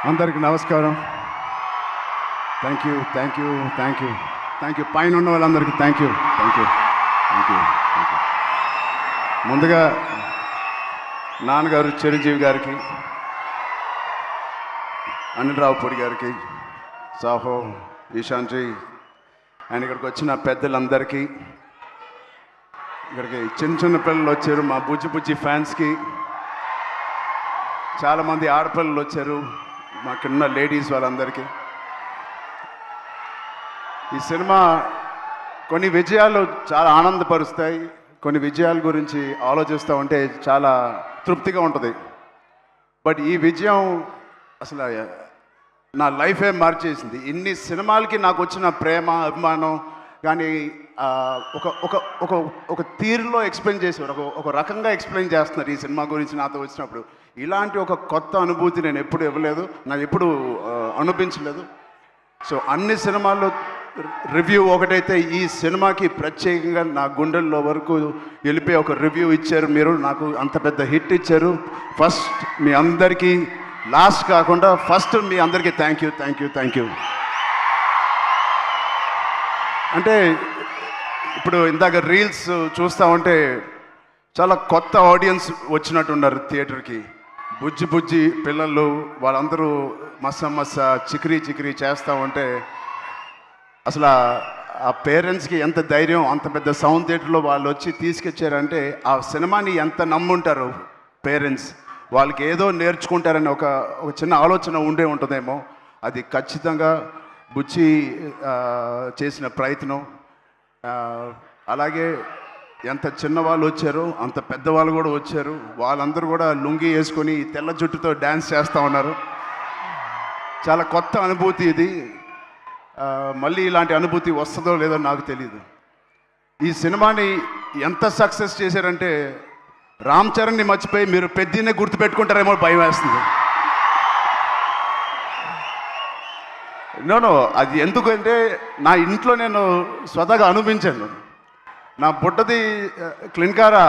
అందరికీ నమస్కారం. Thank you thank you thank you thank you పైన ఉన్న వాళ్ళందరికీ thank you thank you thank you thank you. ముందుగా నాన్నగారు చిరంజీవి గారికి, అనిల్ రావుపూడి గారికి, సాహో, ఈశాంజీ అండ్ ఇక్కడికి వచ్చిన పెద్దలందరికీ, ఇక్కడికి చిన్న చిన్న పిల్లలు వచ్చారు, మా బుజ్జి బుజ్జి ఫ్యాన్స్కి, చాలామంది ఆడపిల్లలు వచ్చారు, మాకున్న లేడీస్ వాళ్ళందరికీ. ఈ సినిమా కొన్ని విజయాలు చాలా ఆనందపరుస్తాయి, కొన్ని విజయాల గురించి ఆలోచిస్తూ ఉంటే చాలా తృప్తిగా ఉంటుంది. బట్ ఈ విజయం అసలు నా లైఫే మార్చేసింది. ఇన్ని సినిమాలకి నాకు వచ్చిన ప్రేమ, అభిమానం కానీ ఒక ఒక ఒక ఒక తీరులో ఎక్స్ప్లెయిన్ చేసేవారు, ఒక రకంగా ఎక్స్ప్లెయిన్ చేస్తున్నారు ఈ సినిమా గురించి నాతో వచ్చినప్పుడు. ఇలాంటి ఒక కొత్త అనుభూతి నేను ఎప్పుడు ఇవ్వలేదు, నాకు ఎప్పుడు అనిపించలేదు. సో అన్ని సినిమాల్లో రివ్యూ ఒకటైతే ఈ సినిమాకి ప్రత్యేకంగా నా గుండెల్లో వరకు వెళ్ళిపోయి ఒక రివ్యూ ఇచ్చారు మీరు, నాకు అంత పెద్ద హిట్ ఇచ్చారు. ఫస్ట్ మీ అందరికీ, లాస్ట్ కాకుండా ఫస్ట్ మీ అందరికీ thank you thank you thank you. అంటే ఇప్పుడు ఇందాక రీల్స్ చూస్తూ ఉంటే చాలా కొత్త ఆడియన్స్ వచ్చినట్టున్నారు థియేటర్కి. బుజ్జి బుజ్జి పిల్లలు వాళ్ళందరూ మస్స చికిరీ చికిరీ చేస్తూ ఉంటే అసలు ఆ పేరెంట్స్కి ఎంత ధైర్యం, అంత పెద్ద సౌండ్ థియేటర్లో వాళ్ళు వచ్చి తీసుకొచ్చారంటే ఆ సినిమాని ఎంత నమ్ముంటారు పేరెంట్స్. వాళ్ళకి ఏదో నేర్చుకుంటారని ఒక చిన్న ఆలోచన ఉండే ఉంటుందేమో. అది ఖచ్చితంగా బుజ్జి చేసిన ప్రయత్నం. అలాగే ఎంత చిన్నవాళ్ళు వచ్చారో అంత పెద్దవాళ్ళు కూడా వచ్చారు. వాళ్ళందరూ కూడా లుంగి వేసుకొని తెల్ల జుట్టుతో డ్యాన్స్ చేస్తూ ఉన్నారు. చాలా కొత్త అనుభూతి ఇది. మళ్ళీ ఇలాంటి అనుభూతి వస్తుందో లేదో నాకు తెలియదు. ఈ సినిమాని ఎంత సక్సెస్ చేశారంటే రామ్ చరణ్ని మర్చిపోయి మీరు పెద్దనే గుర్తుపెట్టుకుంటారేమో భయం వేస్తుంది. నో అది ఎందుకంటే నా ఇంట్లో నేను స్వతహాగా అనుభవించాను. నా బుట్టది క్లిన్కారా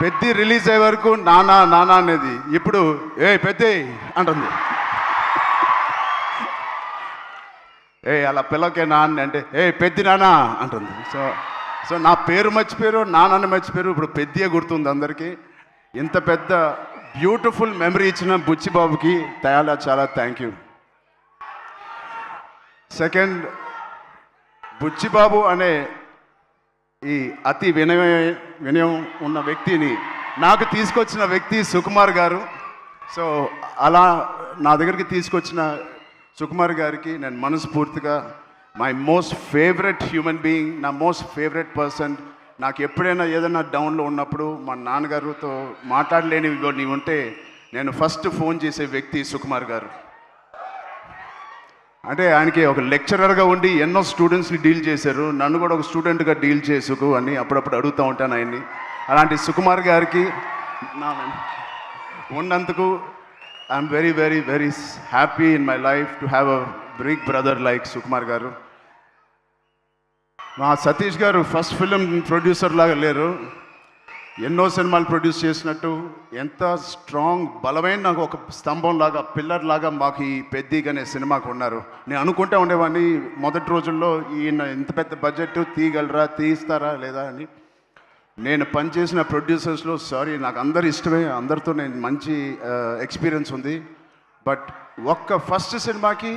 పెద్ద రిలీజ్ అయ్యే వరకు నానా నానా అనేది ఇప్పుడు పెద్ద అంటుంది. అలా పిల్లకే నాన్న అంటే పెద్ద నానా అంటుంది. సో నా పేరు మర్చిపోయారు, నాన్నని మర్చిపోయారు, ఇప్పుడు పెద్దగా గుర్తుంది అందరికీ. ఇంత పెద్ద బ్యూటిఫుల్ మెమరీ ఇచ్చిన బుచ్చిబాబుకి చాలా థ్యాంక్ యూ. సెకండ్, బుచ్చిబాబు అనే ఈ అతి వినయం ఉన్న వ్యక్తిని నాకు తీసుకొచ్చిన వ్యక్తి సుకుమార్ గారు. సో అలా నా దగ్గరికి తీసుకొచ్చిన సుకుమార్ గారికి నేను మనస్ఫూర్తిగా, my most favourite human being, నా మోస్ట్ ఫేవరెట్ పర్సన్. నాకు ఎప్పుడైనా ఏదైనా డౌన్లో ఉన్నప్పుడు మా నాన్నగారితో మాట్లాడలేనివి నీవు ఉంటే నేను ఫస్ట్ ఫోన్ చేసే వ్యక్తి సుకుమార్ గారు. అంటే ఆయనకి ఒక లెక్చరర్గా ఉండి ఎన్నో స్టూడెంట్స్ని డీల్ చేశారు, నన్ను కూడా ఒక స్టూడెంట్గా డీల్ చేసుకు అని అప్పుడప్పుడు అడుగుతూ ఉంటాను ఆయన్ని. అలాంటి సుకుమార్ గారికి ఉన్నందుకు I'm very very very happy in my life to have a big brother like Sukumar garu. మా సతీష్ గారు ఫస్ట్ ఫిలిం ప్రొడ్యూసర్ లాగా లేరు, ఎన్నో సినిమాలు ప్రొడ్యూస్ చేసినట్టు ఎంత స్ట్రాంగ్ బలమైన నాకు ఒక స్తంభం లాగా, పిల్లర్ లాగా మాకు ఈ పెద్దిగా అనే సినిమాకు ఉన్నారు. నేను అనుకుంటా ఉండేవాడిని మొదటి రోజుల్లో ఈయన ఇంత పెద్ద బడ్జెట్ తీయగలరా, తీస్తారా లేదా అని. నేను పనిచేసిన ప్రొడ్యూసర్స్లో నాకు అందరు ఇష్టమే, అందరితో నేను మంచి ఎక్స్పీరియన్స్ ఉంది. బట్ ఒక్క ఫస్ట్ సినిమాకి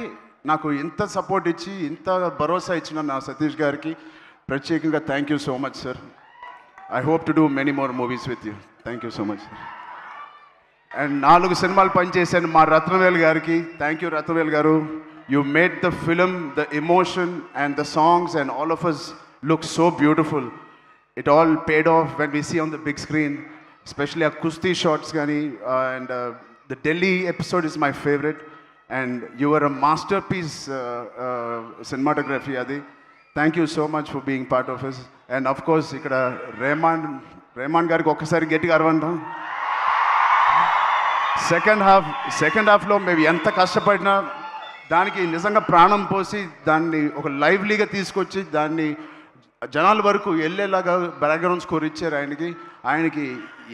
నాకు ఇంత సపోర్ట్ ఇచ్చి ఇంత భరోసా ఇచ్చిన నా సతీష్ గారికి ప్రత్యేకంగా thank you so much sir. I hope to do many more movies with you. Thank you so much. And 4 సినిమాలు పనిచేశాను మా రత్నవేల్ గారికి. థ్యాంక్ యూ రత్నవేల్ గారు. You made the film, the emotion and the songs and all of us look so beautiful. It all paid off when we see on the big screen, especially our Kusti shots gani, and the Delhi episode is my favorite, and you were a masterpiece cinematography adi. Thank you so much for being part of us. And of course ఇక్కడ రెహమాన్ గారికి ఒక్కసారి గట్టిగా అరవంటాం. Second హాఫ్లో మేము ఎంత కష్టపడినా దానికి నిజంగా ప్రాణం పోసి దాన్ని ఒక లైవ్లీగా తీసుకొచ్చి దాన్ని జనాల వరకు వెళ్ళేలాగా బ్యాక్గ్రౌండ్ స్కోర్ ఇచ్చారు ఆయనకి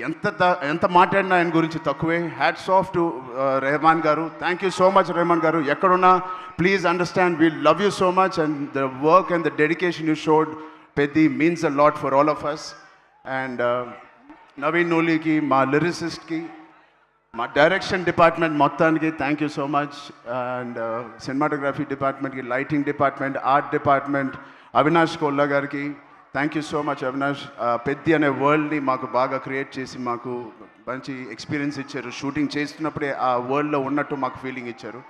ఎంత మాట్లాడినా ఆయన గురించి తక్కువే. హ్యాట్స్ ఆఫ్ టు రెహమాన్ గారు. Thank you so much Rahman గారు. ఎక్కడున్నా please understand we love you so much and the work and the dedication you showed Peddi means a lot for all of us. And Naveen నూలీకి, మా లిరిసిస్ట్కి, మా డైరెక్షన్ డిపార్ట్మెంట్ మొత్తానికి thank you so much. And cinematography డిపార్ట్మెంట్కి, lighting department, art department, Avinash Kolla గారికి thank you so much. Avinash Peddi అనే వరల్డ్ని మాకు బాగా క్రియేట్ చేసి మాకు మంచి ఎక్స్పీరియన్స్ ఇచ్చారు. షూటింగ్ చేస్తున్నప్పుడే ఆ వరల్డ్లో ఉన్నట్టు మాకు ఫీలింగ్ ఇచ్చారు.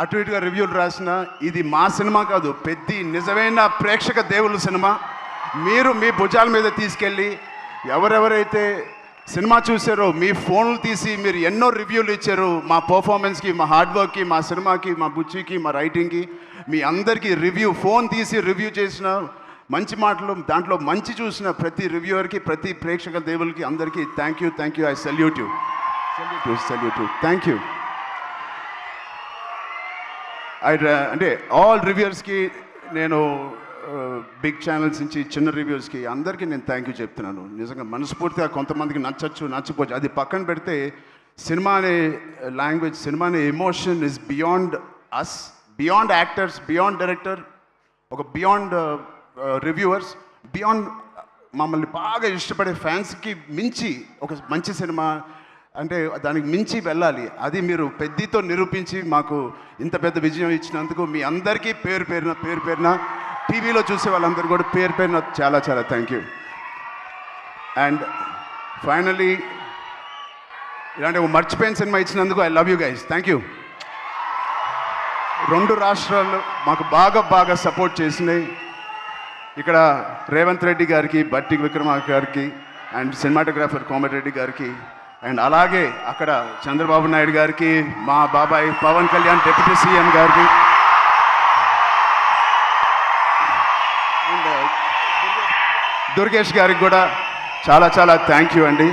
అటు ఇటుగా రివ్యూలు రాసిన ఇది మా సినిమా కాదు, పెద్ది నిజమైన ప్రేక్షక దేవుళ్ళ సినిమా. మీరు మీ భుజాల మీద తీసుకెళ్ళి ఎవరెవరైతే సినిమా చూసారో మీ ఫోన్లు తీసి మీరు ఎన్నో రివ్యూలు ఇచ్చారు మా పర్ఫార్మెన్స్కి, మా హార్డ్ వర్క్కి, మా సినిమాకి, మా బుచ్చికి, మా రైటింగ్కి. మీ అందరికీ ఫోన్ తీసి రివ్యూ చేసిన మంచి మాటలు, దాంట్లో మంచి చూసిన ప్రతి రివ్యూవర్కి, ప్రతి ప్రేక్షక దేవులకి అందరికీ thank you. I salute you. Thank you. అంటే ఆల్ రివ్యూవర్స్కి నేను బిగ్ ఛానల్స్ నుంచి చిన్న రివ్యూస్కి అందరికీ నేను థ్యాంక్ యూ చెప్తున్నాను. నిజంగా మనస్ఫూర్తిగా కొంతమందికి నచ్చకపోవచ్చు, అది పక్కన పెడితే సినిమా అనే లాంగ్వేజ్, సినిమా అనే emotion is beyond us, beyond actors, beyond director, ఒక బియాండ్ రివ్యూవర్స్, బియాండ్ మమ్మల్ని బాగా ఇష్టపడే ఫ్యాన్స్కి మించి ఒక మంచి సినిమా అంటే దానికి మించి వెళ్ళాలి. అది మీరు పెద్దితో నిరూపించి మాకు ఇంత పెద్ద విజయం ఇచ్చినందుకు మీ అందరికీ పేరు పేరున టీవీలో చూసే వాళ్ళందరూ కూడా పేరు చాలా థ్యాంక్ యూ. అండ్ ఫైనలీ ఇలాంటి ఒక మర్చిపోయిన సినిమా ఇచ్చినందుకు I love you guys. Thank you. 2 రాష్ట్రాలు మాకు బాగా సపోర్ట్ చేసినాయి. ఇక్కడ రేవంత్ రెడ్డి గారికి, బట్టి విక్రమార్క గారికి, అండ్ సినిమాటోగ్రాఫర్ కోమటిరెడ్డి గారికి, అండ్ అలాగే అక్కడ చంద్రబాబు నాయుడు గారికి, మా బాబాయ్ పవన్ కళ్యాణ్ డిప్యూటీ సీఎం గారికి, అండ్ దుర్గేష్ గారికి కూడా చాలా థ్యాంక్ యూ అండి.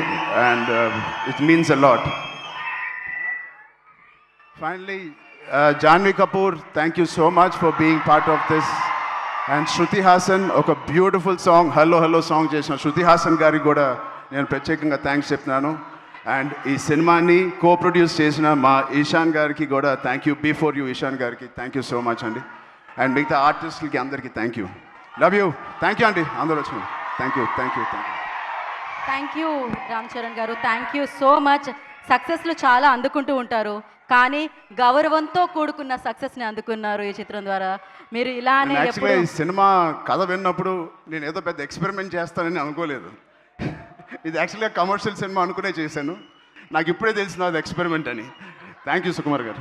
And it means a lot. Finally Janhvi Kapoor, thank you so much for being part of this. And Shruti Haasan ఒక బ్యూటిఫుల్ సాంగ్ హలో సాంగ్ చేసిన శృతి హాసన్ గారికి కూడా నేను ప్రత్యేకంగా థ్యాంక్స్ చెప్తున్నాను. అండ్ ఈ సినిమాని ప్రొడ్యూస్ చేసిన మా ఈశాన్ గారికి కూడా thank you. Before you Ishan గారికి థ్యాంక్ యూ సో మచ్ అండి. అండ్ మిగతా ఆర్టిస్టులకి అందరికీ thank you. Love you. Thank you అండి అందరూ వచ్చిన. థ్యాంక్ యూ రామ్ చరణ్ గారు. Thank you so much. సక్సెస్లు చాలా అందుకుంటూ ఉంటారు, కానీ గౌరవంతో కూడుకున్న సక్సెస్ని అందుకున్నారు ఈ చిత్రం ద్వారా. మీరు ఇలానే ఈ సినిమా కథ విన్నప్పుడు నేను ఏదో పెద్ద ఎక్స్పెరిమెంట్ చేస్తానని అనుకోలేదు. ఇది యాక్చువల్గా కమర్షియల్ సినిమా అనుకునే చేశాను. నాకు ఇప్పుడే తెలిసిన అది ఎక్స్పెరిమెంట్ అని. థ్యాంక్ యూ సుకుమార్ గారు.